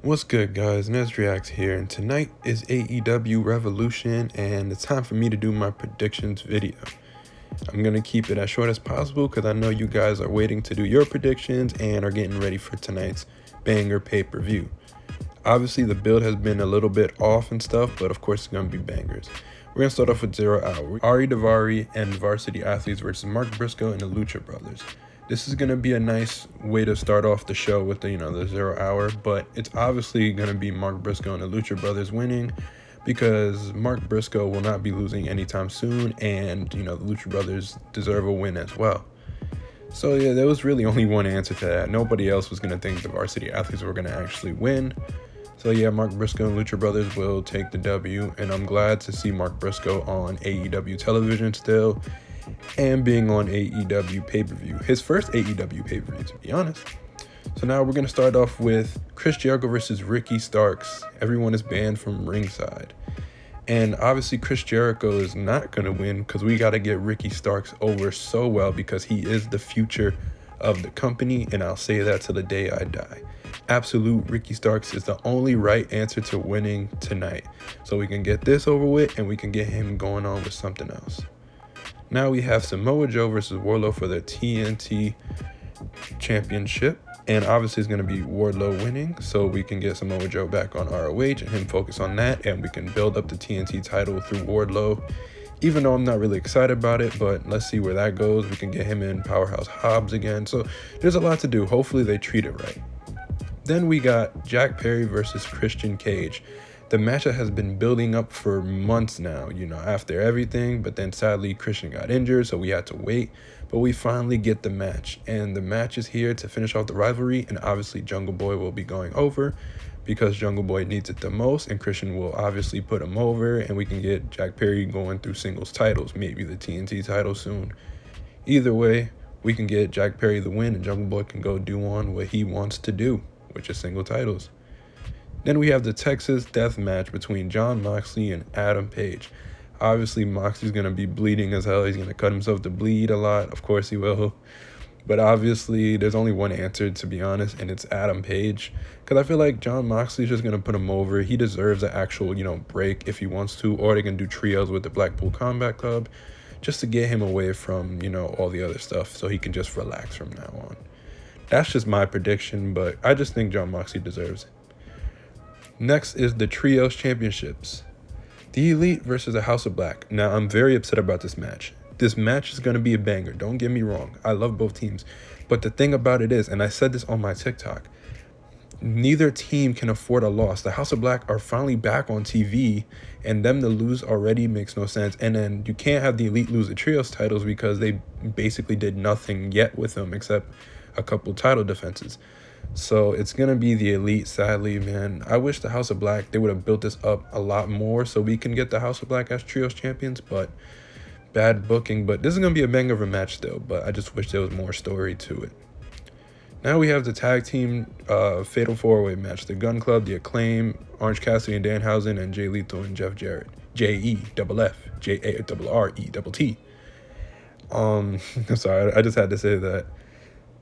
What's good, guys? NezReacts here, and tonight is AEW Revolution, and it's time for me to do my predictions video. I'm going to keep it as short as possible because I know you guys are waiting to do your predictions and are getting ready for tonight's banger pay-per-view. Obviously, the build has been a little bit off and stuff, but of course it's going to be bangers. We're going to start off with 0 Hour. Ari Daivari and Varsity Athletes versus Mark Briscoe and the Lucha Brothers. This is going to be a nice way to start off the show with the 0 Hour, but it's obviously going to be Mark Briscoe and the Lucha Brothers winning because Mark Briscoe will not be losing anytime soon, and, the Lucha Brothers deserve a win as well. So, yeah, there was really only one answer to that. Nobody else was going to think the Varsity Athletes were going to actually win. So, yeah, Mark Briscoe and Lucha Brothers will take the W, and I'm glad to see Mark Briscoe on AEW television still, and being on AEW pay-per-view. His first AEW pay-per-view, to be honest. So now we're going to start off with Chris Jericho versus Ricky Starks. Everyone is banned from ringside. And obviously Chris Jericho is not going to win because we got to get Ricky Starks over so well because he is the future of the company, and I'll say that till the day I die. Absolute Ricky Starks is the only right answer to winning tonight. So we can get this over with and we can get him going on with something else. Now we have Samoa Joe versus Wardlow for the TNT Championship. And obviously it's going to be Wardlow winning, so we can get Samoa Joe back on ROH and him focus on that, and we can build up the TNT title through Wardlow. Even though I'm not really excited about it, but let's see where that goes. We can get him in Powerhouse Hobbs again. So there's a lot to do. Hopefully they treat it right. Then we got Jack Perry versus Christian Cage. The match that has been building up for months now, after everything, but then sadly Christian got injured, so we had to wait. But we finally get the match, and the match is here to finish off the rivalry, and obviously Jungle Boy will be going over because Jungle Boy needs it the most, and Christian will obviously put him over, and we can get Jack Perry going through singles titles, maybe the TNT title soon. Either way, we can get Jack Perry the win, and Jungle Boy can go do on what he wants to do, which is single titles. Then we have the Texas Death Match between Jon Moxley and Adam Page. Obviously, Moxley's going to be bleeding as hell. He's going to cut himself to bleed a lot. Of course he will. But obviously, there's only one answer, to be honest, and it's Adam Page. Because I feel like Jon Moxley's just going to put him over. He deserves an actual, break if he wants to. Or they can do trios with the Blackpool Combat Club just to get him away from, all the other stuff so he can just relax from now on. That's just my prediction, but I just think Jon Moxley deserves it. Next is the Trios Championships. The Elite versus the House of Black. Now, I'm very upset about this match. This match is going to be a banger. Don't get me wrong. I love both teams. But the thing about it is, and I said this on my TikTok, neither team can afford a loss. The House of Black are finally back on TV, and them to lose already makes no sense. And then you can't have the Elite lose the Trios titles because they basically did nothing yet with them except a couple title defenses. So it's going to be the Elite, sadly, man. I wish the House of Black, they would have built this up a lot more so we can get the House of Black as Trios champions, but bad booking. But this is going to be a banger of a match still, but I just wish there was more story to it. Now we have the tag team Fatal 4-Way match. The Gun Club, The Acclaim, Orange Cassidy and Danhausen, and Jay Lethal and Jeff Jarrett. JEFF, sorry, I just had to say that.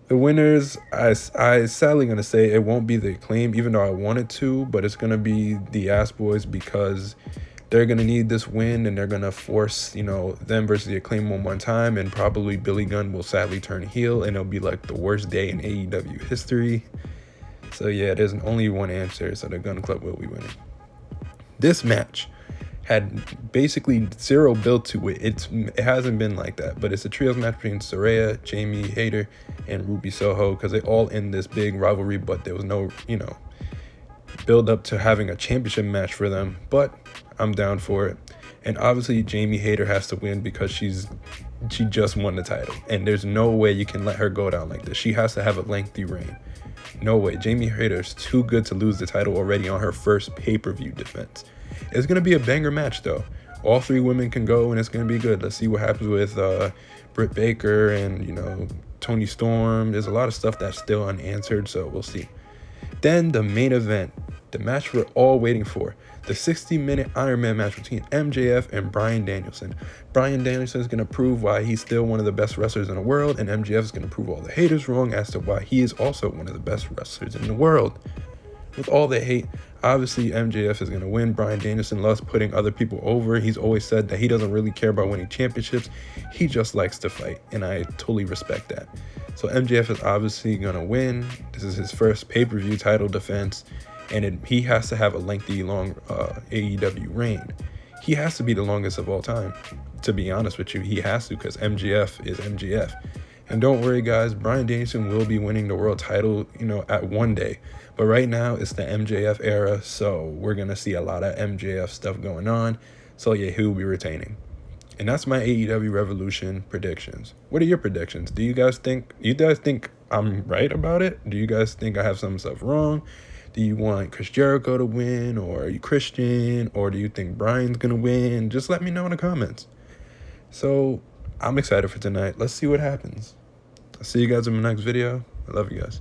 The winners, I sadly going to say it won't be the Acclaim, even though I wanted to, but it's going to be the Ass Boys because they're going to need this win, and they're going to force, them versus the Acclaim one more time, and probably Billy Gunn will sadly turn heel, and it'll be like the worst day in AEW history. So yeah, there's only one answer, so the Gun Club will be winning. This match had basically zero build to it. It hasn't been like that, but it's a trios match between Saraya, Jamie Hayter, and Ruby Soho because they all in this big rivalry, but there was no, build up to having a championship match for them, but I'm down for it. And obviously Jamie Hayter has to win because she just won the title, and there's no way you can let her go down like this. She has to have a lengthy reign. No way. Jamie Hayter is too good to lose the title already on her first pay-per-view defense. It's going to be a banger match, though. All three women can go, and it's going to be good. Let's see what happens with Britt Baker and, Toni Storm. There's a lot of stuff that's still unanswered, so we'll see. Then the main event, the match we're all waiting for, the 60-minute Iron Man match between MJF and Bryan Danielson. Bryan Danielson is going to prove why he's still one of the best wrestlers in the world, and MJF is going to prove all the haters wrong as to why he is also one of the best wrestlers in the world. with all the hate, obviously MJF is going to win. Bryan Danielson loves putting other people over. He's always said that he doesn't really care about winning championships. He just likes to fight, and I totally respect that. So MJF is obviously going to win. This is his first pay-per-view title defense, and he has to have a lengthy, long AEW reign. He has to be the longest of all time. To be honest with you, he has to, because MJF is MJF. And don't worry, guys, Bryan Danielson will be winning the world title, at one day. But right now, it's the MJF era, so we're going to see a lot of MJF stuff going on. So, yeah, he will be retaining. And that's my AEW Revolution predictions. What are your predictions? Do you guys think I'm right about it? Do you guys think I have some stuff wrong? Do you want Chris Jericho to win, or are you Christian, or do you think Bryan's going to win? Just let me know in the comments. So, I'm excited for tonight. Let's see what happens. I'll see you guys in my next video. I love you guys.